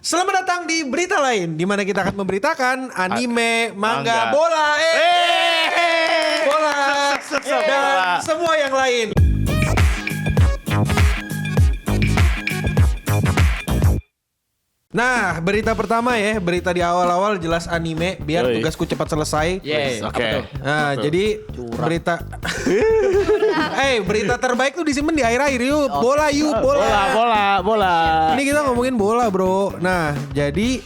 Selamat datang di berita lain, di mana kita akan memberitakan anime, manga, Manga. bola, bola, dan semua yang lain. Nah, berita pertama ya, berita di awal-awal jelas anime, biar Yoi. tugasku cepat selesai. Yeay, Oke. apa tuh? Nah, jadi berita, berita terbaik tuh disimpan di akhir-akhir yuk, bola. Bola. Ini kita ngomongin bola bro. Nah jadi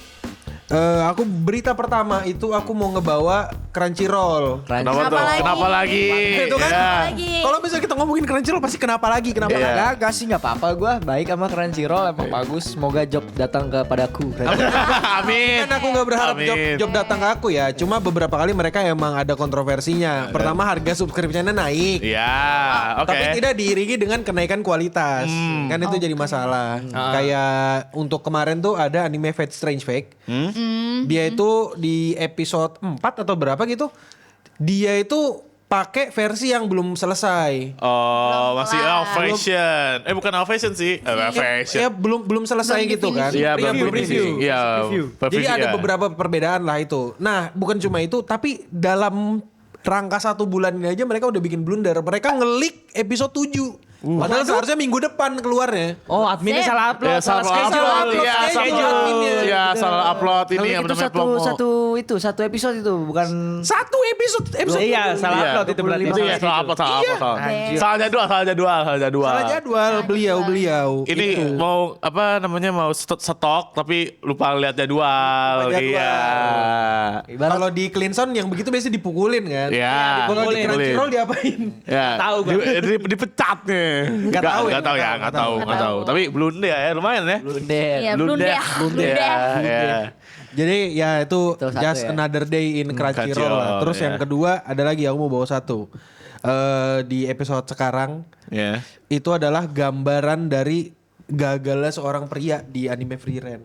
aku berita pertama itu aku mau ngebawa Crunchyroll. Kenapa lagi? Itu kan Ya. kalau misalnya kita ngomongin Crunchyroll pasti kenapa lagi? Kenapa Iya. lagi? Gak sih, gak apa-apa, gue baik sama Crunchyroll, emang bagus. Semoga job datang kepadaku. Amin. Kan aku nggak berharap Amin. job datang ke aku ya. Cuma beberapa kali mereka emang ada kontroversinya. Pertama harga subscription-nya naik. Ya, oke. Tapi tidak diiringi dengan kenaikan kualitas. Kan itu jadi masalah. Kayak untuk kemarin tuh ada anime Fate Strange Fate. Dia itu di episode 4 atau berapa gitu. Dia itu pakai versi yang belum selesai. Oh, masih Fashion. Bukan Fashion sih. Fashion. Ya belum selesai gitu kan. Iya, belum preview. Iya, Jadi ada beberapa perbedaan lah itu. Nah, bukan cuma itu, tapi dalam rangka 1 bulan ini aja mereka udah bikin blunder. Mereka ngelik episode 7. Padahal seharusnya minggu depan keluarnya. Oh, adminnya salah upload. Ya, salah upload. Iya, schedule salah adminnya. Iya, salah upload ini yang Kalau itu benar-benar satu episode itu bukan. Satu episode Iya, satu. salah Iya. upload itu berarti. Itu ya salah upload. Anjir. Salah jadwal. Salah jadwal beliau. Ini Itu. mau mau stok tapi lupa lihat jadwal. Lupa jadwal. Iya. Kalau di Cleanson yang begitu biasanya dipukulin kan. Iya, Kalau di dipukulin. Crunchyroll diapain? Ya. Tahu gua. Dipecat nih. Nggak tahu ya, Nggak tahu. Tapi blunder ya, lumayan ya. Blunder. Iya, blunder. Ya. Jadi ya itu Itu satu just ya. another day in Crunchyroll Crunchyroll, lah. Terus ya. yang kedua ada lagi aku mau bawa satu. Di episode sekarang Ya. itu adalah gambaran dari gagalnya seorang pria di anime Free Ren.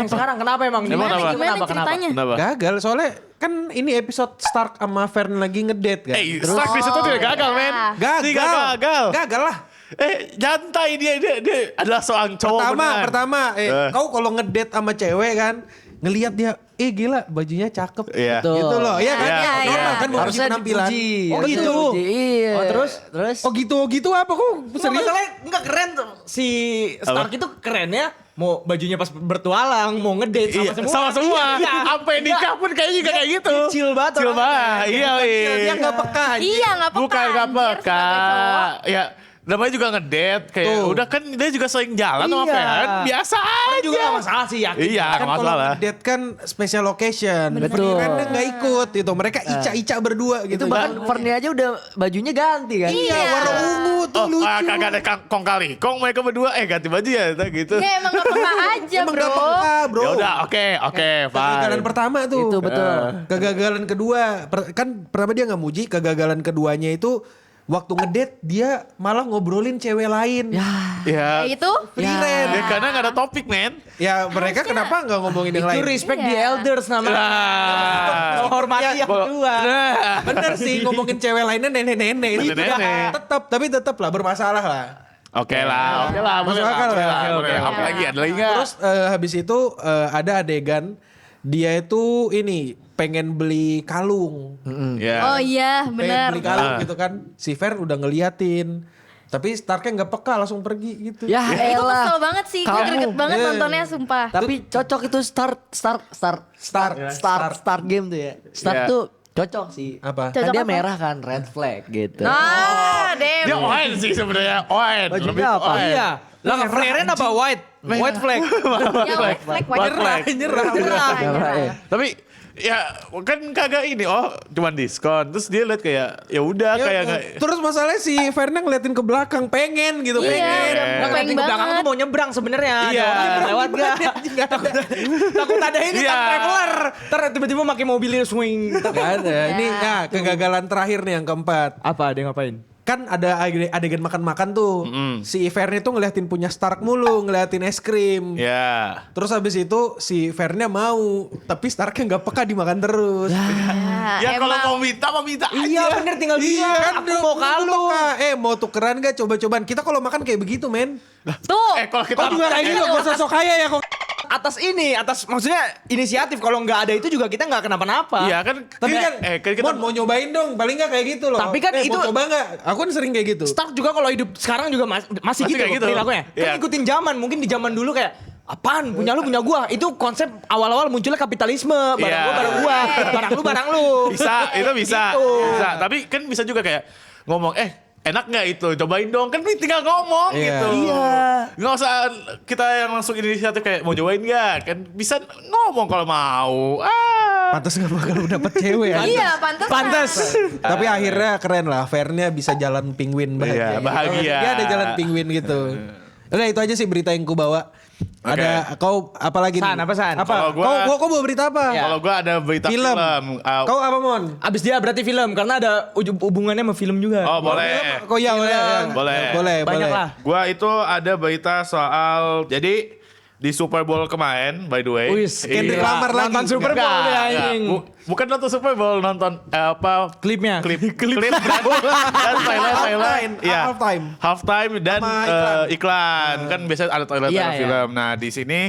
Sekarang kenapa emang? Emang Gimana ceritanya? Kenapa? Gagal soalnya kan ini episode Stark sama Fern lagi ngedate kan. Stark di situ dia gagal, men. Gagal. Gagal lah. Jantai dia adalah seorang cowok benar. Pertama, kau kalau ngedate sama cewek kan, ngelihat dia, gila bajunya cakep. Iya. Betul. Gitu loh, ya kan? Iya, Normal iya. kan mau Harusnya penampilan. dipuji. Oh Harusnya gitu. dipuji, Iya. Oh, terus? Terus? Gitu apa kok Serius? serius? Masalahnya enggak keren tuh. Si Stark itu keren ya. Mau bajunya pas bertualang, mau ngedate sama semua. Sama semua. Iya. Sampai nikah pun kayaknya juga kayak gitu. Chill banget Chill orangnya. banget. Iya, Dia nggak peka. Iya, nggak peka. Bukan gak anjir, peka. sebagai cowok. Ya, namanya juga ngedate kayak Tuh. udah kan dia juga sering jalan sama Iya. Fern. Biasa aja. Juga gak masalah sih, yakin. Iya, Kan gak kalau masalah. ngedate kan special occasion. Betul. Kan dia nggak ikut itu. Mereka ica-ica berdua gitu. Itu bahkan Fernie aja udah bajunya ganti kan? Iya, warna ungu tuh lucu. Kagak ada kong kali. Kong mereka berdua ganti baju ya gitu. Ya emang gak peka aja Emang bro. nggak peka bro. Ya udah, oke, Kegagalan fine. pertama tuh. Itu betul. Kegagalan kedua, kan pertama dia nggak muji. Kegagalan keduanya itu waktu ngedate dia malah ngobrolin cewek lain. Ya. Ya itu. Free Ren. Ya, karena gak ada topik, men. Ya mereka kenapa nggak ngomongin yang Itu lain? respect Iya. the elders namanya. Nah. Menghormati yang kedua. Nah. Bener sih ngomongin cewek lainnya nenek-nenek. Itu Nenek-nenek. tetap lah bermasalah lah. Oke lah, Masuk akal lah. boleh. Apa lagi? Ada lagi nggak? Terus habis itu ada adegan dia itu ini pengen beli kalung. Oh iya, Pengen benar. beli kalung gitu kan. Si Fern udah ngeliatin. Tapi Starknya nggak peka langsung pergi gitu. Ya Itu elah. kesel banget sih. Gue Kamu. greget banget Iya. nontonnya sumpah. Tapi cocok itu start game tuh ya. Start Iya. tuh cocok sih. Apa? Kan Cocok dia apa? merah kan, red flag gitu. Nah, Dia Dem. oen sih sebenarnya, oen. Bajunya Lebih apa? oen. Iya. Lah Freren apa white? White flag. Ya, white flag, white flag. Nyerah. Merah, ya. Tapi ya kan kagak ini, cuman diskon. Terus dia lihat kayak ya udah kayak nggak. Terus masalahnya si Fernnya ngeliatin ke belakang pengen gitu, Iya, pengen. udah Yang pengen nanti ke belakang banget. tuh mau nyebrang sebenarnya. Iya. Lewat gak? Takut ada ini Iya. kan traveler. Ntar tiba-tiba pakai mobilnya swing. Gak ada. Ini ya kegagalan terakhir nih yang keempat. Apa dia ngapain? Kan ada adegan makan-makan tuh. Si Fernnya tuh ngeliatin punya Stark mulu, ngeliatin es krim. Ya. Terus habis itu si Fernnya mau, tapi Starknya nggak peka dimakan terus. Ya kalau emang. mau minta aja. Iya bener tinggal bilang. Aku mau kalung. Mau tukeran gak coba-cobaan. Kita kalau makan kayak begitu men. Tuh. Kalau kita Kau juga kayak gitu, gak usah sok kaya ya kok. atas maksudnya inisiatif. Kalau nggak ada itu juga kita nggak kenapa-napa. Iya kan. Tapi kan, kita Mon mau nyobain dong, paling nggak kayak gitu loh. Tapi kan itu- mau coba nggak? Aku kan sering kayak gitu. Stark juga kalau hidup sekarang juga masih gitu, kayak gitu. perilakunya. Kan Iya. ikutin zaman. Mungkin di zaman dulu kayak apaan punya lu punya gua. Itu konsep awal-awal munculnya kapitalisme. Barang Iya. gua barang gua, barang lu barang lu. Bisa, itu bisa. Gitu. Bisa. Tapi kan bisa juga kayak ngomong, enak nggak itu? Cobain dong. Kan tinggal ngomong Iya. gitu. Iya. Nggak usah kita yang langsung inisiatif kayak mau cobain nggak? Kan bisa ngomong kalau mau. Pantas nggak bakal dapet cewek ya. Iya, pantas. Pantes. Tapi akhirnya keren lah, fairnya bisa jalan penguin Iya, bahagia. bahagia. Dia ada jalan penguin gitu. Udah itu aja sih berita yang ku bawa. Ada kau apa lagi San, nih? apa, San? Kalau Apa? gua- Kau bawa berita apa? Kalau gue ada berita film. Kau apa Mon? Abis dia berarti film karena ada hubungannya sama film juga. Oh boleh. Kau ya, Boleh. boleh. Banyak lah. Gua itu ada berita soal jadi di Super Bowl kemarin by the way. Wis, Kendrick Iya. Lamar lagi. Nonton Super Bowl Enggak, dia enggak. anjing. Bukan nonton Super Bowl, nonton Klipnya. klip dan Thailand. Iya. Halftime dan Sama iklan. Kan biasanya ada Thailand Iya, ada iya. film. Nah, di sini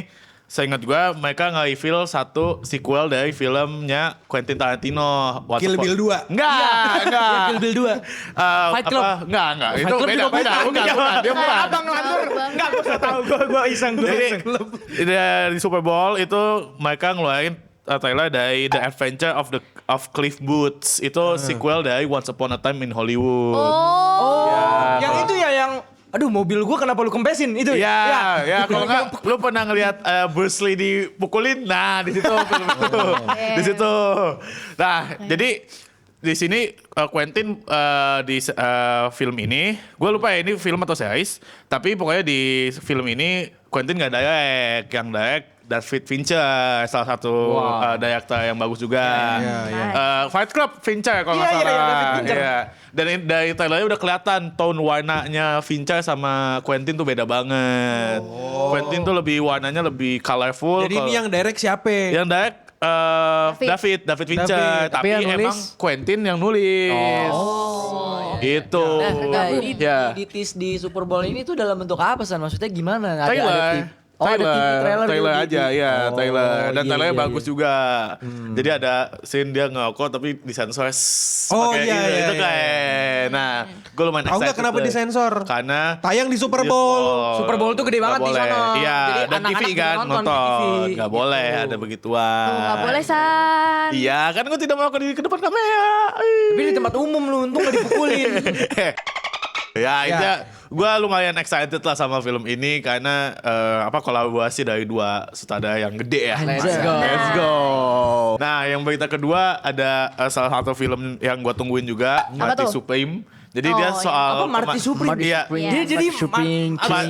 seingat gua mereka nge-reveal satu sequel dari filmnya Quentin Tarantino. Kill Bill 2. Enggak. Kill Bill 2. Fight Club. Enggak. Fight Itu Club beda. juga bukan. Bukan. Dia bukan. Abang lantur. Enggak, gua enggak tahu. Gua iseng. Jadi di Super Bowl itu mereka ngeluarin trailer dari The Adventure of Cliff Booth. Itu sequel dari Once Upon a Time in Hollywood. Oh. Yang itu ya yang aduh mobil gua kenapa lu kempesin itu? Ya, kalau nggak lu pernah ngelihat Bruce Lee dipukulin, nah di situ film itu, di situ. Nah, jadi di sini Quentin di film ini, gue lupa ya ini film atau series, tapi pokoknya di film ini Quentin nggak direct, yang direct David Fincher, salah satu director yang bagus juga. Fight Club Fincher kalau nggak Iya, iya, salah. David Fincher. Iya. Dan dari trailernya udah kelihatan tone warnanya Fincher sama Quentin tuh beda banget. Quentin tuh lebih warnanya lebih colorful. Jadi ini yang direct siapa? yang direct David Fincher, David. tapi yang nulis? emang Quentin yang nulis. Gitu. Nah, ini Ya. di tease di Super Bowl ini tuh dalam bentuk apa San? Maksudnya gimana? Trailer. Ada TV trailer trailer gitu aja di- ya, Oh, trailer. Dan iya, trailernya iya, bagus iya. juga. Jadi ada scene dia ngerokok tapi disensor. Oh, pakai iya, itu iya, kayak. Nah, gue lumayan Tahu nggak excited kenapa tuh. disensor? Karena Tayang di Super Bowl. Super Bowl tuh gede Nggak banget di boleh. sana. Iya, Jadi dan TV anak-anak kan bisa nonton di nonton. TV. Nggak boleh ada begituan. Tuh, nggak boleh San. Iya, kan gue tidak melakukan diri ke depan kamera. Tapi di tempat umum lu untung gak dipukulin. Ya, itu gue lumayan excited lah sama film ini karena kolaborasi dari dua sutradara yang gede ya. Let's go. Let's go. Nah, yang berita kedua ada salah satu film yang gue tungguin juga, Marty tuh? Supreme. Jadi Oh, dia iya. soal Apa Marty Supreme? Iya. Iya. Dia jadi Shopping, Enggak.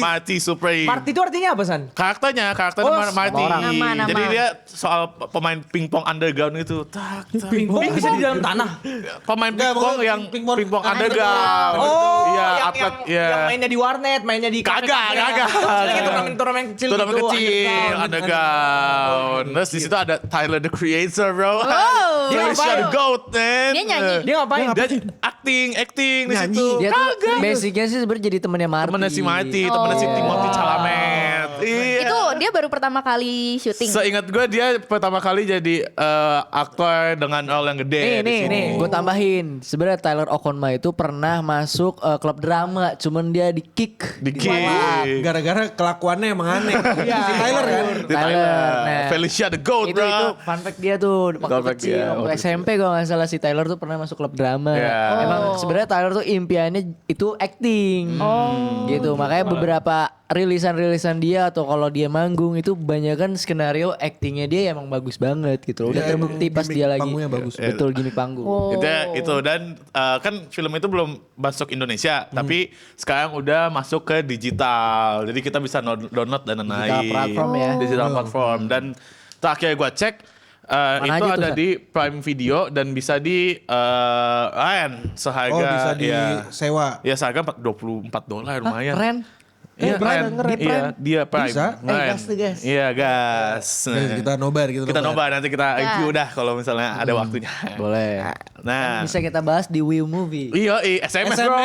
Marty Supreme. Marty itu artinya apa San? Karakternya Oh, Marty. orang. Nama. Jadi dia soal pemain pingpong underground itu. Pingpong bisa di dalam tanah. Pemain Enggak, pingpong bukan yang pingpong pingpong underground. underground. Oh, Iya, yang, atlet. Iya. yang mainnya di warnet, mainnya di Kagak. Maksudnya kayak turnamen kecil Turnamen gitu. kecil, underground. Terus di situ ada Tyler the Creator, bro. Oh. Dia ngapain? the goat, man. Dia nyanyi. Dia ngapain? Dia acting di Nyanyi. situ. Dia tuh basicnya sih sebenarnya jadi temennya Marty. Temennya si Marty, temennya si Oh. Timothy Chalamet. Iya. Itu dia baru pertama kali syuting. Seingat gue dia pertama kali jadi aktor dengan role yang gede di sini. Nih, gue tambahin. Sebenarnya Tyler Okonma itu pernah masuk klub drama, cuman dia di kick. Di kick. Gara-gara kelakuannya emang aneh. Si Tyler kan. Di Tyler. Nah, Felicia the Goat, itu bro. fun fact dia tuh waktu Fun fact kecil, dia, waktu waktu SMP kalau nggak salah si Tyler tuh pernah masuk klub drama. Iya. Emang sebenarnya Tyler tuh impiannya itu acting. Gitu. Makanya beberapa rilisan dia atau kalau dia manggung itu kebanyakan skenario actingnya dia emang bagus banget gitu. Udah Iya, terbukti emang pas gimmick dia lagi. panggungnya bagus. Betul gimmick panggung. Oh. Itu dan kan film itu belum masuk Indonesia, tapi sekarang udah masuk ke digital. Jadi kita bisa download dan lain-lain. platform ya. Digital platform. Dan terakhir gue cek itu aja tuh, ada San? di Prime Video dan bisa di seharga Oh bisa ya, disewa. ya seharga $24 lumayan. Keren. Iya, Prime, Ryan. Iya, dia Prime. Bisa. Ryan. Gas tuh, gas. Iya, gas. Kita nobar gitu. Kita nobar nanti kita review dah kalau misalnya ada waktunya. Boleh. Nah, Bisa kita bahas di Wii Movie. iya, SMS bro.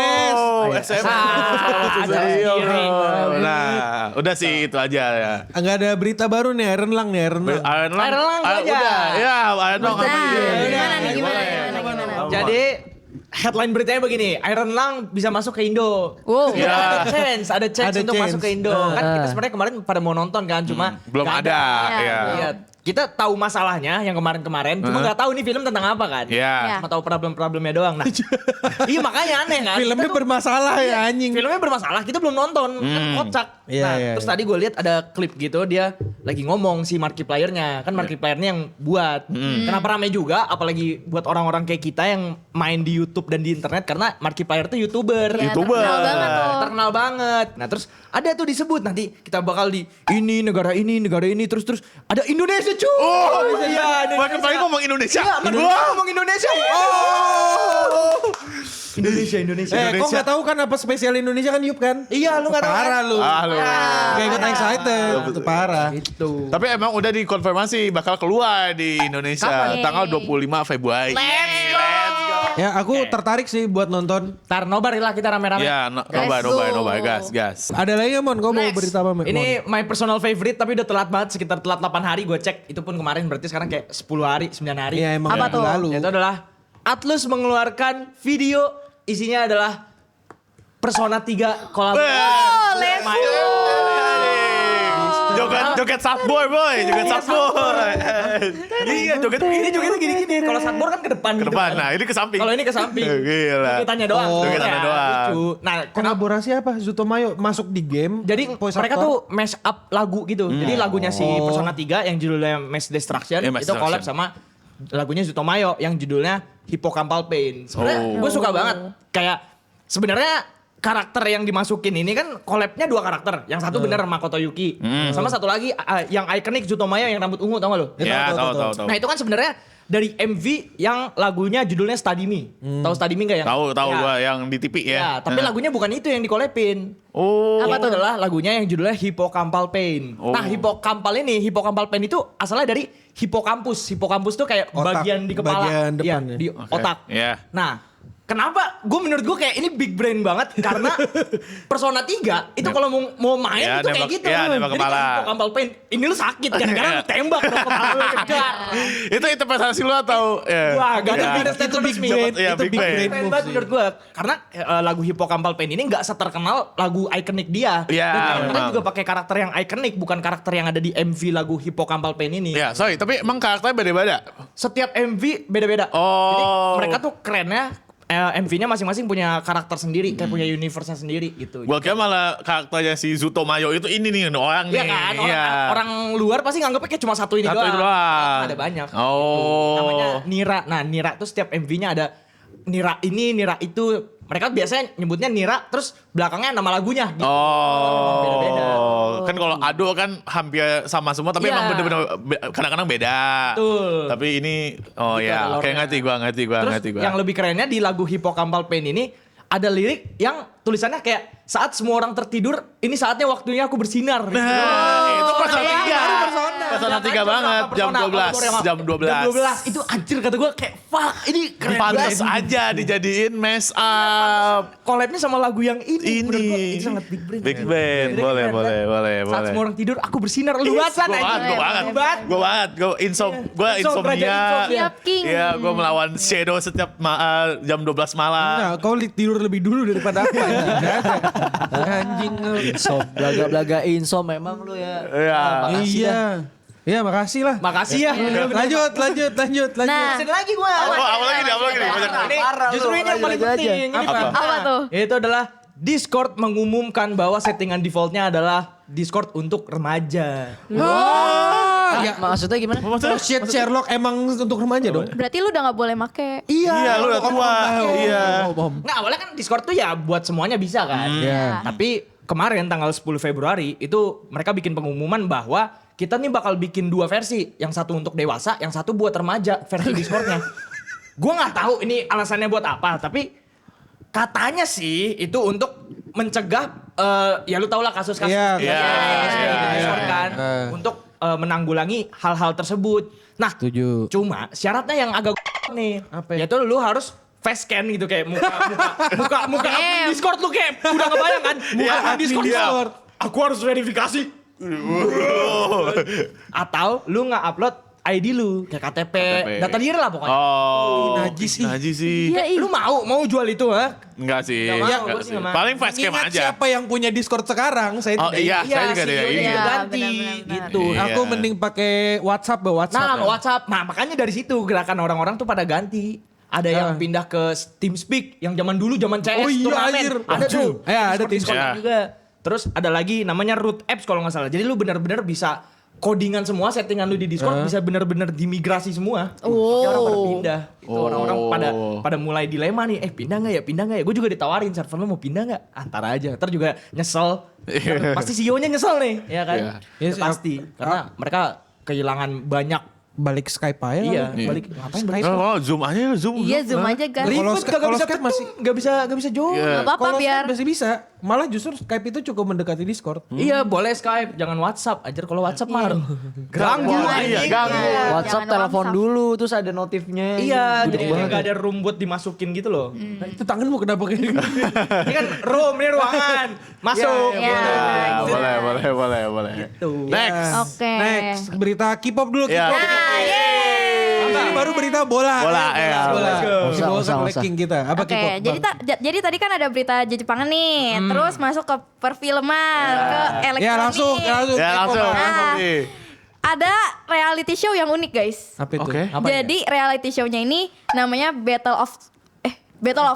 SMS. ada Iya, bro. iri. Nah, udah sih itu aja ya. Enggak ada berita baru nih, Iron Lang nih, Iron Lang. Iron Lang. Iron Lang aja. Udah, ya Iron Lang. Nah, Iya. gimana nih, gimana? Jadi headline beritanya begini, Iron Lang bisa masuk ke Indo. Wow. Ya. Ada chance Ada untuk chance. masuk ke Indo. Kan kita sebenarnya kemarin pada mau nonton kan, cuma Belum nggak ada. Iya. Ya. Iya, kita tahu masalahnya yang kemarin-kemarin, cuma nggak tahu nih film tentang apa kan. Iya. Cuma tahu problem-problemnya doang. Nah, iya makanya aneh kan. Filmnya Kita tuh- bermasalah ya anjing. Filmnya bermasalah, kita belum nonton, kan kocak. Iya, Nah, iya, terus iya. tadi gue lihat ada klip gitu, dia lagi ngomong si Markipliernya, kan Markipliernya yang buat. Kenapa rame juga, apalagi buat orang-orang kayak kita yang main di YouTube dan di internet, karena Markiplier tuh YouTuber. Ya, YouTuber. terkenal banget tuh. Terkenal banget. Nah terus ada tuh disebut nanti kita bakal di ini negara ini terus ada Indonesia cuy. Oh, iya Mereka paling ngomong Indonesia. Iya, Wah. ngomong Indonesia. Oh. Indonesia. Kok nggak tahu kan apa spesial Indonesia kan Yup kan? Iya, lu nggak tahu kan? Parah lu. Ah, lu. Gak ikut excited. Itu parah. Itu. Tapi emang udah dikonfirmasi bakal keluar di Indonesia Kapan? tanggal 25 Februari. Let's go. Ya aku tertarik sih buat nonton. Tar nobar lah kita rame-rame. Ya, Let's go. nobar, gas. Ada lagi ya Mon? Kau mau Next. berita apa Mon? Ini my personal favorite tapi udah telat banget, sekitar telat 8 hari gue cek. Itu pun kemarin berarti sekarang kayak 10 hari, 9 hari. Iya emang Apa minggu tuh? lalu. Itu adalah Atlus mengeluarkan video isinya adalah Persona 3 kolaborasi. Oh, let's go. Joget Satboy boy, joget Satboy. Iya, joget Ini jogetnya gini-gini. Kalau Satbor kan ke depan ke gitu depan. kan. Nah, ini ke samping. Kalau ini ke samping. Gila. Jogetannya doang. Oh. Jogetannya Ya, doang. lucu. Nah, Kolaborasi apa? Zutomayo masuk di game. jadi voice mereka actor? tuh mash up lagu gitu. Jadi lagunya si Persona 3 yang judulnya Mass Destruction Mass itu collab Destruction. sama lagunya Zutomayo yang judulnya Hippocampal Pain. Sebenarnya Oh. gue suka banget. Kayak sebenarnya karakter yang dimasukin ini kan collabnya 2 karakter. Yang satu bener Makoto Yuki. Sama satu lagi yang ikonik Zutomayo yang rambut ungu, tau gak lo? Ya, tahu. Nah itu kan sebenarnya dari MV yang lagunya judulnya Study Me. Tahu Study Me gak ya? Tahu Ya. gua yang di TV ya. Ya, tapi lagunya bukan itu yang dikolebin. Oh. Apa itu adalah lagunya yang judulnya Hippocampal Pain. Oh. Nah, Hippocampal Pain itu asalnya dari hippocampus. Hippocampus tuh kayak Otak, bagian di kepala. bagian Iya, depannya. di Oke. otak. Iya. Nah, kenapa? Menurut gue kayak ini big brain banget karena Persona 3 itu kalau mau main Ya, itu kayak nembak- gitu. ya, nembak Jadi kepala. kan Hippocampal Pain, ini lu sakit gara-gara lu tembak dong kepala lu kejar. Itu interpretasi lu atau ya? Wah, gak ada Ya. beda statement big resmi. brain. Iya, Itu big big brain. brain. Keren banget menurut gue karena lagu Hippocampal Pain ini nggak seterkenal lagu ikonik dia. Iya, Dan mereka memang. juga pakai karakter yang ikonik bukan karakter yang ada di MV lagu Hippocampal Pain ini. Ya, sorry, tapi emang karakternya beda-beda. Setiap MV beda-beda. Oh. Jadi mereka tuh kerennya MV-nya masing-masing punya karakter sendiri, kayak punya universe-nya sendiri gitu. Gua kira malah karakternya si Zutomayo itu ini nih orang Iya nih. kan, Iya. orang luar pasti nganggapnya kayak cuma satu ini Satu doang. itu doang. Ada banyak. Oh. Gitu. Namanya Nira. Nah, Nira tuh setiap MV-nya ada Nira ini, Nira itu. Mereka biasanya nyebutnya Nira, terus belakangnya nama lagunya. Gitu. Oh, Beda-beda. kan kalau Ado kan hampir sama semua, tapi Iya. emang bener-bener kadang-kadang beda. Betul. Tapi ini, oh Gitu ya, ada oke lore-nya. ngerti gua. Yang lebih kerennya di lagu Hippocampal Pain ini ada lirik yang tulisannya kayak saat semua orang tertidur, ini saatnya waktunya aku bersinar. Nah, itu Persona Iya, 3. baru Persona. Persona Ya 3 kan, banget, Persona, jam Persona, 12. Persona, Jam 12. Jam 12. Itu anjir kata gue kayak fuck, ini keren Pantes banget. aja dijadiin mess up. Collabnya sama lagu yang ini. Menurut gua Ini itu sangat big brain. Big Band, boleh. Saat semua orang tidur, aku bersinar. Lu banget Gue anjing. banget. Gue insomnia. Siap, King. Iya, gue melawan shadow setiap jam 12 malam. Nah, kau tidur lebih dulu daripada aku anjing. Insom, belaga-belaga insom memang lu ya. Iya. Makasih dah. Iya. Iya, makasih lah. Makasih ya. Lanjut. Nah, Ada lagi gua. Apa lagi nih? Banyak. Ini justru ini yang paling Lanjut aja. penting. Ini Apa? apa tuh? Itu adalah Discord mengumumkan bahwa settingan defaultnya adalah Discord untuk remaja. Ya, Maksudnya gimana? shit Sherlock emang untuk remaja dong. Berarti lu udah gak boleh make. Iya, lu udah tua. Iya. Nggak, awalnya kan Discord tuh ya buat semuanya bisa kan. Iya. Tapi kemarin tanggal 10 Februari itu mereka bikin pengumuman bahwa kita nih bakal bikin 2 versi. Yang satu untuk dewasa, yang satu buat remaja versi Discordnya. Gue nggak tahu ini alasannya buat apa, tapi katanya sih itu untuk mencegah ya lu tau lah kasus-kasus Iya, di Discord kan untuk menanggulangi hal-hal tersebut. Nah, Setuju. cuma syaratnya yang agak nih, yaitu lu harus face scan gitu kayak muka admin Discord lu kayak udah kebayang kan? Muka admin Discord. Aku harus verifikasi. Atau lu nggak upload ID lu kayak KTP, data diri lah pokoknya. Oh. Najis sih. Najis sih. Iya, Lu mau jual itu ha? Enggak sih. Nggak mau, Enggak gua sih sih. nggak mau. Paling facecam Mengingat aja. siapa yang punya Discord sekarang, saya Oh tidak iya, ingin. saya juga ada CEO-nya ini. Iya, ganti benar-benar. gitu. Iya. Aku mending pakai WhatsApp, Nah, WhatsApp. Nah, makanya dari situ gerakan orang-orang tuh pada ganti. Ada yang pindah ke TeamSpeak yang zaman dulu zaman CS Oh iya, turnamen. anjir. Ada tuh. Ya, ada Discord TeamSpeak. juga. Terus ada lagi namanya root apps kalau nggak salah. Jadi lu benar-benar bisa codingan semua, settingan lu di Discord bisa benar-benar dimigrasi semua. Oh. Jadi orang pada pindah. Itu orang-orang pada mulai dilema nih. Pindah nggak ya? Pindah nggak ya? Gue juga ditawarin server lu mau pindah nggak? Antar aja. Ntar juga nyesel. Pasti CEO-nya nyesel nih, ya kan? Iya. Itu pasti. Karena mereka kehilangan banyak. balik Skype aja. Iya, kali. balik ngapain balik? Oh, zoom aja, zoom. Iya, zoom aja kan. Kalau Ribet kagak bisa Skype masih nggak bisa join. Iya. Gak apa-apa Kalau biar. Skype masih bisa. Malah justru Skype itu cukup mendekati Discord. Iya, boleh Skype, jangan WhatsApp. Ajar kalau WhatsApp mah ganggu. Iya, ganggu. WhatsApp Jangan telepon WhatsApp. dulu terus ada notifnya. Iya, Gede jadi banget. nggak ada room buat dimasukin gitu loh. Nah, itu tanganmu kenapa kayak gitu? Ini kan room, ini ruangan. Masuk. Iya. gitu. Boleh. Next. Oke. Next, berita K-pop dulu. Iya. K-pop. Nah, yeay. Ini baru berita bola. Bola, ya. Bola. Usah, Bola usah, oleh usah. King kita. Apa Oke, K-pop? jadi Bang? jadi tadi kan ada berita Jepangan nih, terus masuk ke perfilman, ke elektronik. Ya langsung. Ya, K-pop, langsung. Bang. Langsung Ah. nih. Ada reality show yang unik guys. Apa itu? Oke. Jadi reality show-nya ini namanya Battle of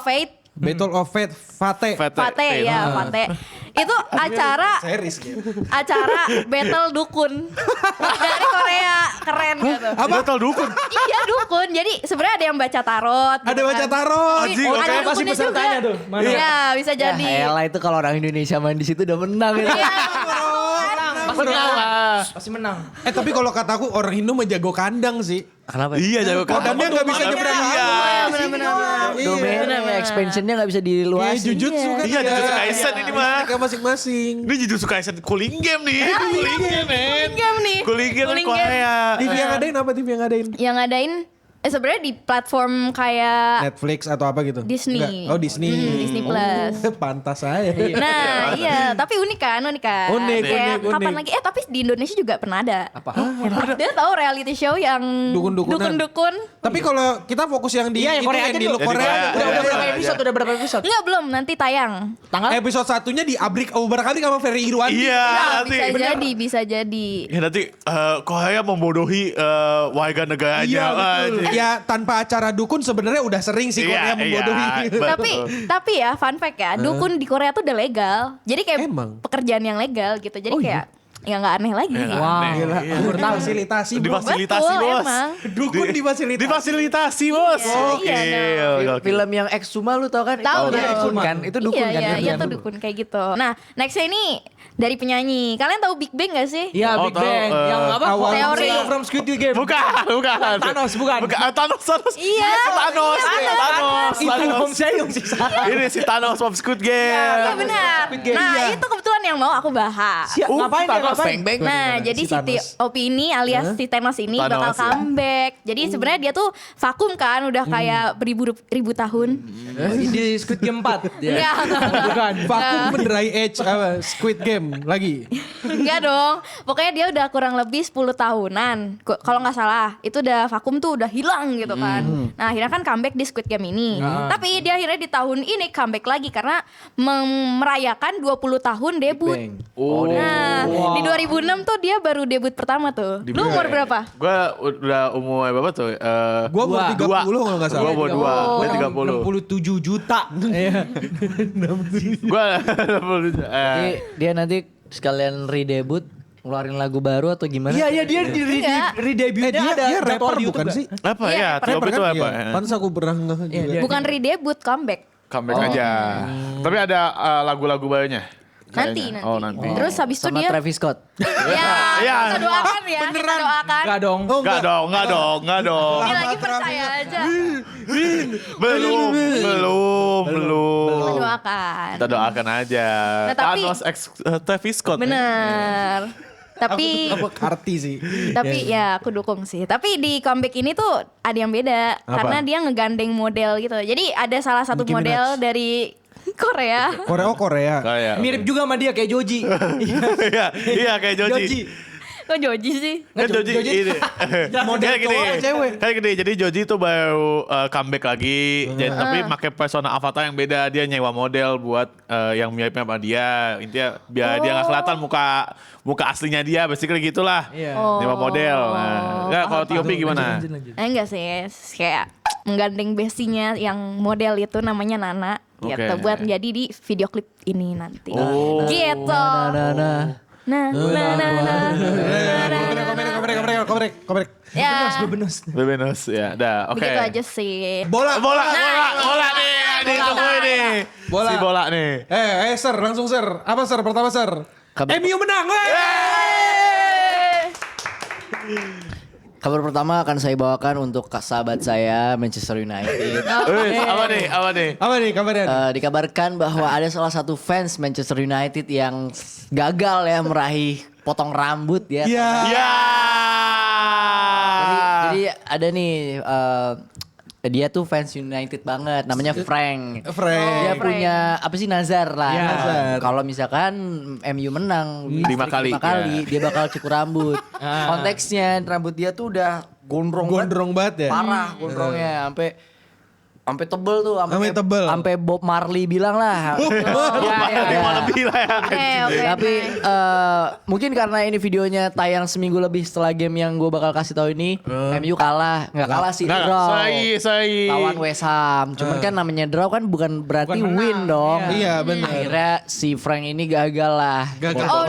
Fate. Battle of Fate, Fate. Fate ya, Fate. Itu acara Series gitu. acara battle dukun dari Korea, keren gitu. Apa? Tahu dukun. Iya dukun. Jadi sebenarnya ada yang baca tarot. Ada gitu baca kan. tarot. Tapi Anjing, oke. ada Pasti dukunnya pesertanya juga. tuh. Mana? Iya, bisa Ya jadi. elah itu kalau orang Indonesia main di situ udah menang ya. Iya. Pasti menang. Pasti menang. Tapi kalau kataku orang Indo mah jago kandang sih. Kenapa? Iya, jago Kodamnya nggak bisa nyebrang. Iya. Benar-benar. Domainnya expansionnya nggak bisa Kayak diluasin. Jujutsu kan. Iya, Jujutsu Kaisen ini mah. Mereka masing-masing. Ini Jujutsu Kaisen cooling game nih. Cooling game, men. Game nih. Cooling game Cooling game. Korea. TV yang ngadain apa TV yang ngadain? Yang ngadain sebenarnya di platform kayak Netflix atau apa gitu? Disney. Enggak. Oh Disney. Disney Plus. Pantas aja. Nah, iya, tapi unik kan. Unik, Kayak unik. kapan lagi? Tapi di Indonesia juga pernah ada. Apa? Dia tahu reality show yang Dukun-dukunan. dukun. Tapi kalau kita fokus yang di Iya, yang itu Korea yang aja di dulu. Korea. Yang di Korea. Udah berapa Iya, episode? iya. Udah berapa episode? Enggak, belum, nanti tayang. Tanggal? Episode satunya di Abrik Obrak-abrik sama Ferry Irwanti. Iya, Nah, nanti. bisa jadi. Ya nanti Korea membodohi warga negaranya. Iya betul. Anjing. Ya tanpa acara dukun sebenarnya udah sering sih Korea membodohi. Betul. Tapi ya fun fact ya, dukun di Korea tuh udah legal. Jadi kayak Emang? pekerjaan yang legal gitu. Jadi kayak ya nggak aneh lagi. Ya, nggak Wow. aneh. Gila, Iya. difasilitasi bro. Difasilitasi, Betul, bos. emang. Dukun difasilitasi. Difasilitasi, bos. Iya, iya Oke. Film yang Exuma lu tau kan? Tahu Itu dong. dukun kan? Itu dukun kan? Iya tuh dukun kayak gitu. Nah, nextnya ini dari penyanyi. Kalian tahu Big Bang gak sih? Iya, Oh, Big tahu, Bang. Yang apa? awal teori. From Squid Game. Bukan. Thanos, bukan. Thanos. Iya. Thanos. Iya, Thanos. Itu Hong Seong sih. Ini si Thanos from Squid Game. Iya benar. Game. Nah, Iya. itu kebetulan yang mau aku bahas. Ngapain dia? Thanos. Ngapain? Bang. Nah, jadi si Thanos. Opi ini alias si Thanos ini Thanos, bakal ya. comeback. Jadi sebenarnya dia tuh vakum kan udah kayak beribu tahun. Di Squid Game 4. Enggak. Bukan. Vakum dry age apa Squid Game lagi. Enggak dong. Pokoknya dia udah kurang lebih 10 tahunan. Kalau nggak salah, itu udah vakum tuh udah hilang gitu kan. Nah, akhirnya kan comeback di Squid Game ini. Tapi dia akhirnya di tahun ini comeback lagi karena merayakan 20 tahun debut. Oh. Nah, di 2006 tuh dia baru debut pertama tuh. Lu umur berapa? Gue udah umur berapa tuh? Gua umur Dua. 30 kalau nggak salah. Gue umur 2. Dia 30. 67 juta. Gue Jadi dia nanti sekalian redebut ngeluarin lagu baru atau gimana? Iya, dia di Iya. redebutnya Dia ada rapper jadwal di bukan YouTube sih? apa Iya, ya? rapper Tiob itu apa? Iya. Pantes aku pernah nggak juga. Bukan redebut, comeback. Comeback aja. Tapi ada lagu-lagu barunya. Nanti, Kayaknya. nanti. Oh, nanti. Terus habis itu Sama dia Travis Scott. ya, Iya. kita doakan ya, kita doakan. Enggak dong. Oh, Enggak dong. Ini lagi percaya aja. Belum. Kita doakan. Kita doakan aja. Nah, tapi- Thanos X Travis Scott. Bener. Tapi Apa Karti sih. tapi ya aku dukung sih. Tapi di comeback ini tuh ada yang beda karena dia ngegandeng model gitu. Jadi ada salah satu Nicki model Minaj. dari Korea. Korea. Kayak Mirip juga sama dia kayak Joji. Iya kayak Joji. Kok Joji sih? Kan Joji ini Model gini, cowok atau cewek? Kan gini, jadi Joji tuh baru comeback lagi, tapi pakai persona avatar yang beda. Dia nyewa model buat yang mirip-mirip sama dia. Intinya biar dia nggak kelihatan muka aslinya dia, basically gitulah. Iya. Nyewa model. Nah, ya, kalau Tiopi gimana? Enggak sih, kayak menggandeng bestinya yang model itu namanya Nana Oke. gitu buat menjadi di video klip ini nanti. Oh. Gitu. Nah. Komrek. Ya. Bebenos ya, dah. Oke. Begitu aja sih. Bola. Bola nih, ditungguin nih. Bola. Si bola nih. Sir, langsung sir. Apa sir? Pertama sir. MU menang. Kabar pertama akan saya bawakan untuk sahabat saya Manchester United. Apa nih? Apa nih kabarnya? Dikabarkan bahwa ada salah satu fans Manchester United yang gagal ya meraih potong rambut ya. Iya. Ya. Jadi ada nih dia tuh fans United banget, namanya Frank. Frank. Dia Frank. punya apa sih nazar lah. Iya, nazar. Kalau misalkan MU menang 5 kali, 5 kali ya. dia bakal cukur rambut. Konteksnya rambut dia tuh udah Gondrong banget ya. parah gondrongnya sampai tebel tuh Sampai tebel. sampai Bob Marley bilang lah. Tapi mau lebih lah ya. Oke. Tapi mungkin karena ini videonya tayang seminggu lebih setelah game yang gue bakal kasih tahu ini, MU kalah, nggak kalah sih, Nggak, draw sai. lawan West Ham. Cuman kan namanya draw kan bukan berarti win dong. Iya benar. Akhirnya si Frank ini gagal lah. Gagal. Potong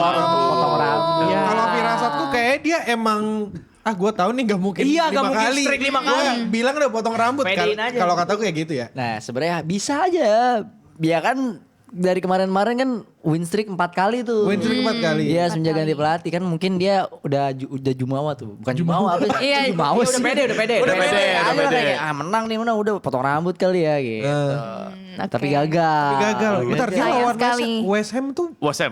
rambut. Kalau firasatku kayak dia emang gue tahu nih gak mungkin Iya, nggak 5 mungkin kali. streak 5 kali. Gua bilang udah potong rambut. Pedein aja. Kalau kataku kayak gitu ya. Nah sebenarnya bisa aja. Dia kan dari kemarin-kemarin kan win streak 4 kali tuh. Win streak 4 kali. Iya semenjak ganti pelatih kan mungkin dia udah jumawa tuh. Bukan jumawa apa sih? Iya, Jumawa Udah sih. pede. Udah pede. Aja lah kayak menang nih udah potong rambut kali ya gitu. Tapi gagal. Gagal. Bentar dia Sayang lawan sekali. West Ham tuh Wasem.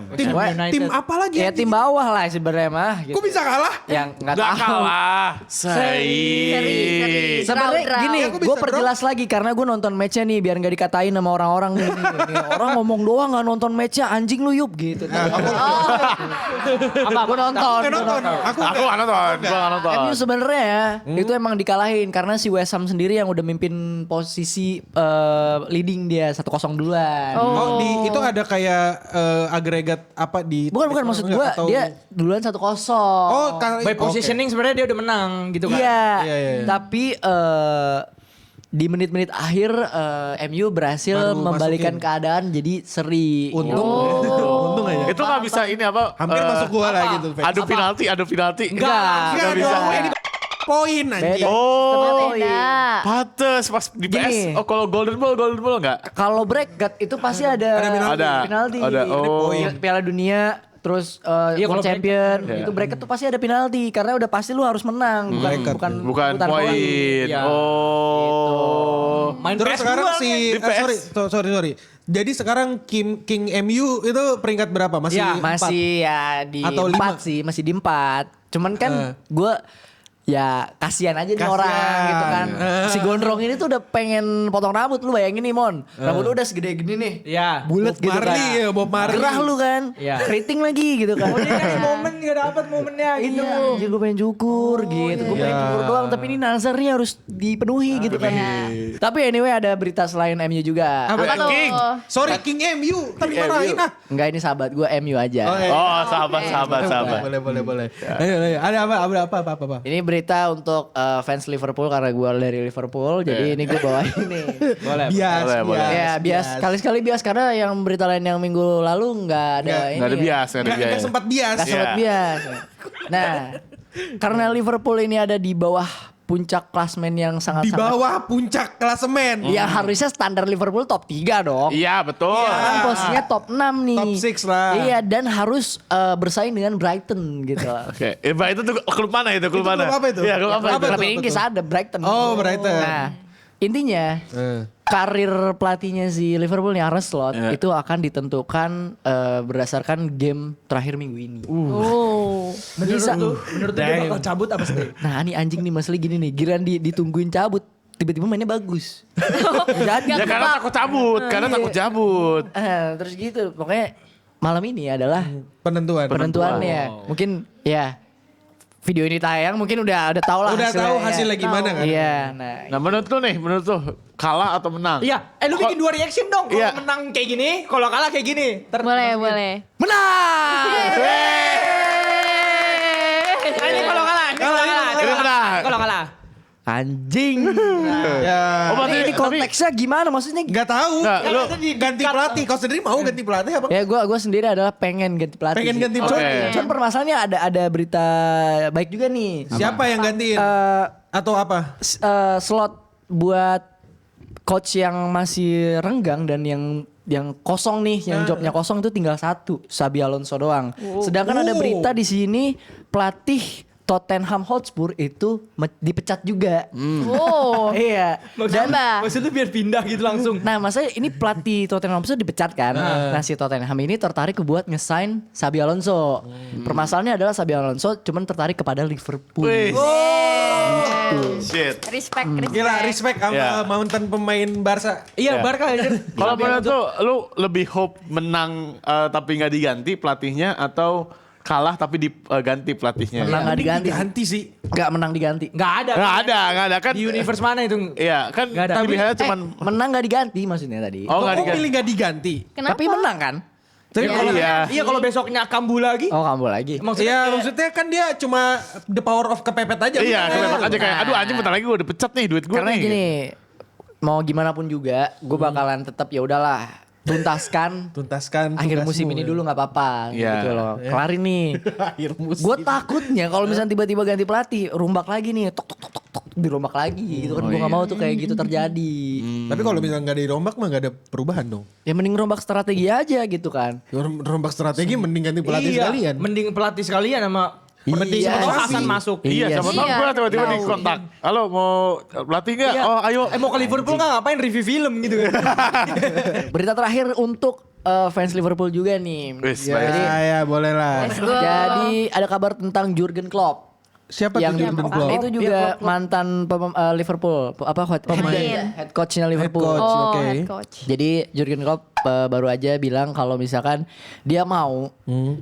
tim apa lagi? Ya tim bawah lah sebenarnya mah. Gitu. Kok bisa kalah? Yang nggak Gak tahu. kalah. Seri. Sebenarnya Draw. gini, Ya, kok bisa gue perjelas lagi karena gue nonton matchnya nih biar nggak dikatain sama orang-orang nih. Orang ngomong doang nggak nonton matchnya anjing lu yup gitu. Apa? Gue nonton. Nggak nonton. Aku gak nonton. Gua gak nonton. MU sebenarnya ya itu emang dikalahin karena si West Ham sendiri yang udah mimpin posisi leading dia 1-0 duluan. Oh, itu ada kayak agregat apa di Bukan maksud gue atau- dia duluan 1-0. Oh, By positioning sebenarnya dia udah menang gitu kan. Iya. Iya. Tapi di menit-menit akhir MU berhasil Baru membalikan masukin. keadaan jadi seri. Untung. Untung aja. Itu gak bisa ini apa? Hampir masuk gua lah gitu. Adu penalti. Enggak. Enggak bisa. dong, ini poin anjing. Beda. Oh, Beda. pantes pas di PS. Gini. Oh, kalau Golden Ball enggak? Kalau break itu pasti ada penalti. Ada. Oh. Piala Dunia terus Iya, World kalau Champion break. itu bracket tuh pasti ada penalti karena udah pasti lu harus menang bukan Bukan rebutan poin. Iya. Oh. Main Terus PS sekarang doang si ya. Di PS. sorry. Jadi sekarang King MU itu peringkat berapa? Masih Ya, 4? masih ya di Atau 4 5? sih, masih di 4. Cuman kan gue ya kasihan aja nih Kasihan. orang gitu kan. Si Gondrong ini tuh udah pengen potong rambut, lu bayangin nih Mon. Rambut lu udah segede gini nih. Iya. Bulet Bob gitu Marley kan. ya, Bob Marley. Gerah lu kan. Iya. Keriting lagi gitu kan. Dia kan momen gak dapet momennya gitu. Iya, anjir gue pengen cukur gitu. Gue pengen cukur doang tapi ini nazarnya harus dipenuhi gitu kan. Tapi anyway ada berita selain MU juga. Apa tuh? King. Sorry, King MU. Tapi marahin ah. Enggak ini sahabat gue MU aja. Oh, sahabat. Boleh. Ayo. Ada apa? Ini berita untuk fans Liverpool karena gue dari Liverpool. Jadi ini gue bawa ini. Boleh. Bias. Boleh. Ya bias kali-kali bias karena yang berita lain yang minggu lalu nggak ada ini. Nggak ada bias, Nggak sempat bias. Nggak sempat Iya. bias. Nah, karena Liverpool ini ada di bawah puncak klasmen yang Di sangat-sangat bawah puncak klasemen. yang harusnya standar Liverpool top 3 dong. Iya, betul. Kan posisinya top 6 nih. Top 6 lah. Iya dan harus bersaing dengan Brighton gitu. Oke, itu tuh klub mana itu? Klub mana? klub apa itu? Iya, klub apa Apa itu? tuh? Klub Inggris ada Brighton. Oh, Brighton. Nah, intinya karir pelatihnya si Liverpool nih Arne Slot itu akan ditentukan berdasarkan game terakhir minggu ini. Oh. Bisa. Menurut dia bakal cabut apa sih? Nah ini anjing nih masalah gini nih, giran ditungguin cabut, tiba-tiba mainnya bagus. Jadi Ya karena takut cabut, takut cabut. terus gitu, pokoknya malam ini adalah Oh. penentuannya. Mungkin ya video ini tayang mungkin udah tahu lah. Udah tahu hasilnya gimana kan? Iya, Nah menurut lu kalah atau menang? Iya, lu bikin 2 reaction dong. Kalau Iya. menang kayak gini, kalau kalah kayak gini. Boleh. menang. Nah, ini kalau kalah, Ini menang. Kalau kalah. Anjing. Ya. Oh, berarti- Ini konteksnya gimana maksudnya? Nggak tahu. Nggak, lu Ganti pelatih. Kau sendiri mau ganti pelatih apa? Ya gue sendiri adalah pengen ganti pelatih. Pengen sih. ganti Cuman- pelatih. Cuman permasalahannya ada berita baik juga nih. Siapa yang gantiin? Atau apa? Slot buat coach yang masih renggang dan yang kosong nih, yang jobnya kosong itu tinggal 1, Xabi Alonso doang. Sedangkan ada berita di sini pelatih Tottenham Hotspur itu dipecat juga. Oh. Iya. Nambah. Maksudnya biar pindah gitu langsung. Nah, maksudnya ini pelatih Tottenham Hotspur dipecat kan. Nah, si Tottenham ini tertarik buat nge-sign Xabi Alonso. Permasalahannya adalah Xabi Alonso cuman tertarik kepada Liverpool. Wih. Shit. Respect. Gila, respect sama Ya. mantan pemain Barca. Iya, Barca. Kalau menurut lu lebih hope menang tapi nggak diganti pelatihnya atau kalah tapi diganti pelatihnya? Menang nggak diganti. Ganti sih. Nggak menang diganti. Nggak ada. Nggak ada kan? Di universe mana itu? Iya kan Nggak ada. pilihannya cuman Menang nggak diganti maksudnya tadi. oh Kok nggak diganti. pilih nggak diganti? Kenapa? Tapi menang kan? Tapi Iya. kalau Iya, kalau besoknya kambuh lagi. Oh, kamu lagi. maksudnya kan dia cuma the power of kepepet aja. Iya, Bukan kelihatan kayak- aja kayak aduh anjing bentar lagi gue udah pecat nih duit gue Karena nih. gini, mau gimana pun juga, gue bakalan tetap ya udahlah tuntaskan Tuntaskan akhir tugasmu, musim ini ya. dulu nggak apa-apa Iya. gitu loh. Kelarin nih. Akhir musim. Gue takutnya kalau misalnya tiba-tiba ganti pelatih, rombak lagi nih, tok tok tok tok, tok dirombak lagi gitu kan. Gue nggak mau tuh kayak gitu terjadi. Tapi kalau misalnya nggak dirombak mah nggak ada perubahan dong. Ya mending rombak strategi aja gitu kan. Rombak strategi mending ganti pelatih Iya, sekalian. mending pelatih sekalian sama Mending Iya sama sih. Hasan masuk. Iya, siapa tahu Iya, gue tiba-tiba tahu. di kontak. Halo mau pelatih nggak? Iya. Oh ayo. Mau ke Liverpool nggak ngapain review film gitu kan. Berita terakhir untuk fans Liverpool juga nih. Wis, Ya, baik. ya boleh lah. Let's go. Jadi ada kabar tentang Jurgen Klopp. Siapa yang tuh Jurgen Klopp? itu juga mantan Liverpool, head coachnya Liverpool. Head coach. Oh, Oke. head coach. Jadi Jurgen Klopp baru aja bilang kalau misalkan dia mau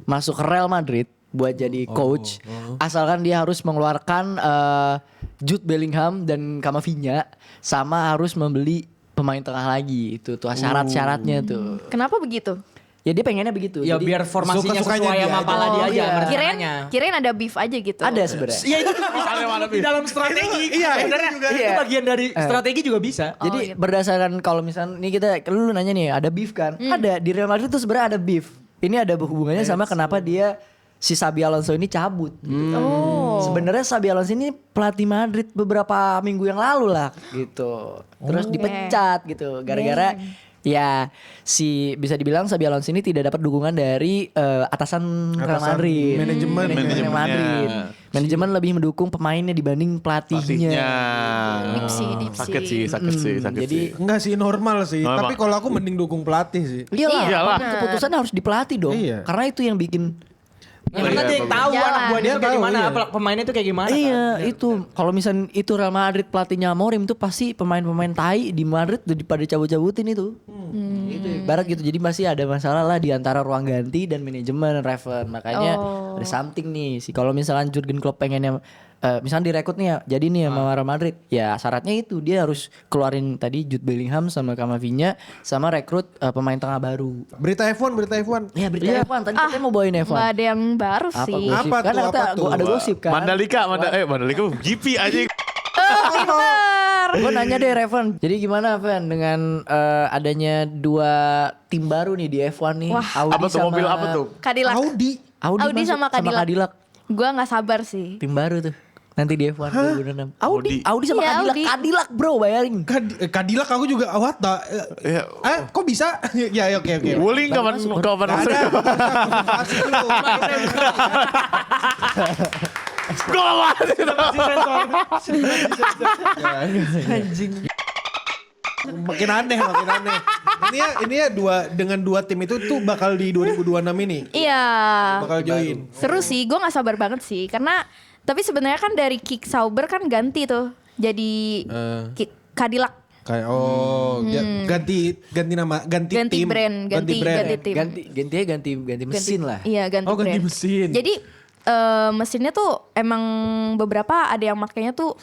masuk ke Real Madrid buat jadi coach, asalkan dia harus mengeluarkan Jude Bellingham dan Camavinga, sama harus membeli pemain tengah lagi. Itu tuh syarat-syaratnya tuh. Kenapa begitu? Ya dia pengennya begitu. Ya Jadi biar formasinya suka-sukanya sesuai dia sama aja. pala dia Oh, aja. iya. rencananya. Kirain ada beef aja gitu. ada sebenarnya. Iya itu juga bisa di dalam strategi. Iya, itu sebenarnya juga. itu bagian dari strategi juga bisa. Jadi gitu. berdasarkan kalau misalnya nih kita lu nanya nih ada beef kan? Ada di Real Madrid tuh sebenarnya ada beef. Ini ada hubungannya sama kenapa dia si Xabi Alonso ini cabut. Gitu. Oh. Sebenarnya Xabi Alonso ini pelatih Madrid beberapa minggu yang lalu lah gitu. Terus dipecat gitu gara-gara ya si bisa dibilang Xabi Alonso ini tidak dapat dukungan dari atasan Real Madrid. manajemen. Manajemen Madrid. Manajemen lebih mendukung pemainnya dibanding pelatihnya. Pelatihnya. Sakit sih. Jadi Enggak sih normal sih. Normal. Tapi kalau aku mending dukung pelatih sih. Iyalah, Iyalah. tapi keputusan harus di pelatih dong. Iya. Karena itu yang bikin Ya, karena dia yang tahu Jalan. anak buahnya Dia itu kayak tahu, gimana, iya. apa pemainnya itu kayak gimana. iya itu kalau misalnya itu Real Madrid pelatihnya Amorim tuh pasti pemain-pemain tai di Madrid udah pada cabut-cabutin itu. Gitu. Barat gitu. Jadi masih ada masalah lah di antara ruang ganti dan manajemen Raven. Makanya ada something nih. Kalau misalkan Jurgen Klopp pengennya misalnya direkrut nih ya, jadi nih sama Real Madrid. Ya syaratnya itu dia harus keluarin tadi Jude Bellingham sama Camavinga sama rekrut pemain tengah baru. Berita F1. Ya berita F1 tadi katanya mau bawain F1. Nggak ada yang baru Apa sih. gosip? Apa Kan tuh, kata apa tuh? ada gosip kan. Mandalika GP aja. Gue nanya deh Revan. Jadi gimana Van dengan adanya dua tim baru nih di F1 nih. Wah. Audi Apa tuh sama mobil apa tuh? Cadillac. Audi. Audi masuk sama Cadillac. Gua nggak sabar sih. Tim baru tuh. Nanti di F1 2026. Audi sama Iya, Cadillac. Audi. Cadillac bro bayarin. Cadillac aku juga what the Iya. kok bisa? Ya oke. Wuling kapan Ada. Kasih dulu. Gue Makin aneh. Ini ya dengan dua tim itu tuh bakal di 2026 ini. Iya. Bakal join. Seru sih, gue nggak sabar banget sih karena tapi sebenarnya kan dari Kick Sauber kan ganti tuh jadi Cadillac. Kayak ganti nama, ganti tim, brand, ganti tim. Ganti mesin lah. Iya, ganti Oh, ganti brand. mesin. Jadi mesinnya tuh emang beberapa ada yang makainya tuh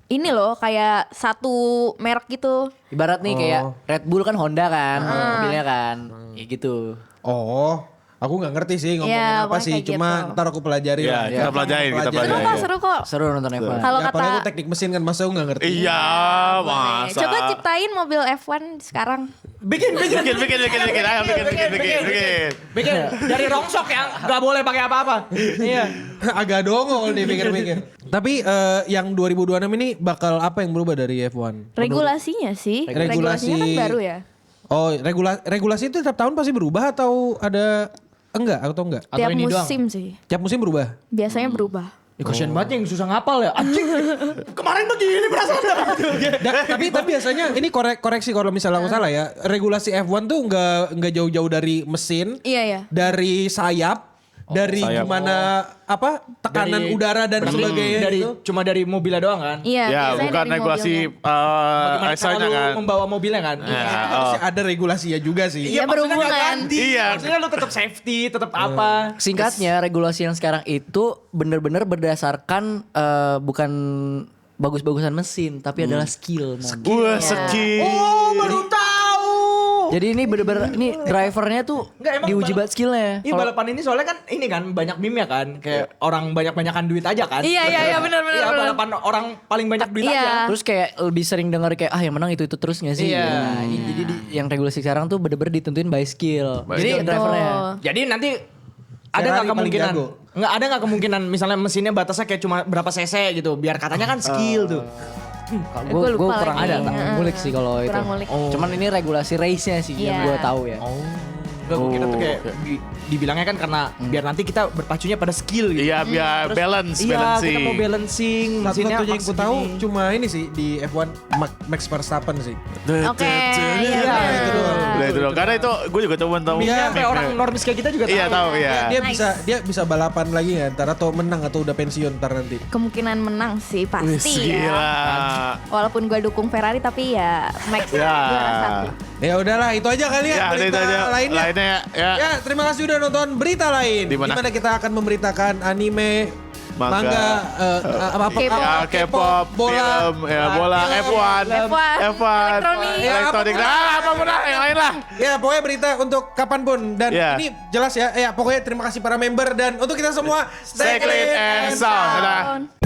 ini loh kayak satu merek gitu. Ibarat nih kayak Red Bull kan Honda kan, mobilnya kan. Ya gitu. Oh, aku nggak ngerti sih ngomongin Ya, apa pokoknya sih. kayak Cuma gitu. ntar aku pelajari Iya, lah. kita pelajarin. Seru kok. Seru nonton F1. Kalau Ya, apalagi kata aku teknik mesin kan, masa aku nggak ngerti. Iya, masa. coba ciptain mobil F1 sekarang. Bikin. Ayo bikin. Bikin dari rongsok ya, nggak boleh pakai apa-apa. Iya. Agak dongol nih pikir-pikir. Tapi yang 2026 ini bakal apa yang berubah dari F1? Regulasinya sih. Regulasinya kan baru ya. Oh, regulasi itu tiap tahun pasti berubah atau ada enggak atau enggak? Atau Tiap ini doang? musim sih. Tiap musim berubah. Biasanya berubah. Ya kasihan banget yang susah ngapal ya. Anjing. Kemarin begini perasaan. Tapi biasanya ini koreksi kalau misalnya aku salah ya. Regulasi F1 tuh enggak jauh-jauh dari mesin, Iya. dari sayap, dari sayap. gimana apa tekanan Dari- udara dan sebagainya dari gitu. cuma dari mobilnya doang kan. Iya, Ya, biasanya bukan dari regulasi mobilnya. Bagaimana extra-nya cara lu kan. membawa mobilnya kan. Pasti ada regulasinya juga sih. Iya, maksudnya nggak berhubungan. ganti. Iya. Maksudnya lu tetap safety, tetap apa. Singkatnya regulasi yang sekarang itu benar-benar berdasarkan bukan bagus-bagusan mesin, tapi adalah skill. Mon. Wah, skill. Oh, baru tahu. Jadi ini bener-bener ini drivernya tuh Nggak, emang diuji banget skillnya. Iya, balapan ini soalnya kan ini kan banyak meme ya kan, kayak orang banyak-banyakan duit aja kan. Iya, benar. Iya, balapan orang paling banyak duit Iya. aja. Terus kayak lebih sering dengar kayak yang menang itu terus gak sih? Iya. Nah, jadi yang regulasi sekarang tuh bener-bener ditentuin by skill. By Jadi skill. drivernya. Jadi nanti ada Ferrari nggak paling kemungkinan? jago. Nggak ada nggak kemungkinan misalnya mesinnya batasnya kayak cuma berapa cc gitu, biar katanya kan skill tuh. Gua Gue lupa kurang lagi. ada ngulik sih kalau itu. Kurang ngulik. Cuman ini regulasi race-nya sih yang Iya. gue tahu ya. Enggak, gue kira tuh kayak dibilangnya kan karena biar nanti kita berpacunya pada skill gitu. Iya, biar balance, Iya, balancing. kita mau balancing mesinnya Satu-satunya yang pas ku tahu segini. cuma ini sih di F1 Max Verstappen sih. Oke, iya. itu doang. Udah itu doang. Karena itu gue juga tahu tahu. Iya, sampai orang normis kayak kita juga tahu. Iya, tahu ya. Dia bisa balapan lagi ya ntar atau menang atau udah pensiun ntar nanti. Kemungkinan menang sih Wih, pasti gila. ya. Walaupun gue dukung Ferrari tapi ya Max Ya. juara satu. Ya udahlah itu aja kali ya, Ya, berita itu aja. lainnya. Ya. Terima kasih udah nonton berita lain. Di mana? Dimana kita akan memberitakan anime, Manga. manga, K-pop. Ya, K-pop, bola, film, ya, bola, F1, F1, elektronik, apapun lah, yang lain lah. Ya pokoknya berita untuk kapanpun dan Ya. ini jelas ya. Ya pokoknya terima kasih para member dan untuk kita semua Stay clean and sound. Dadah. Tahun.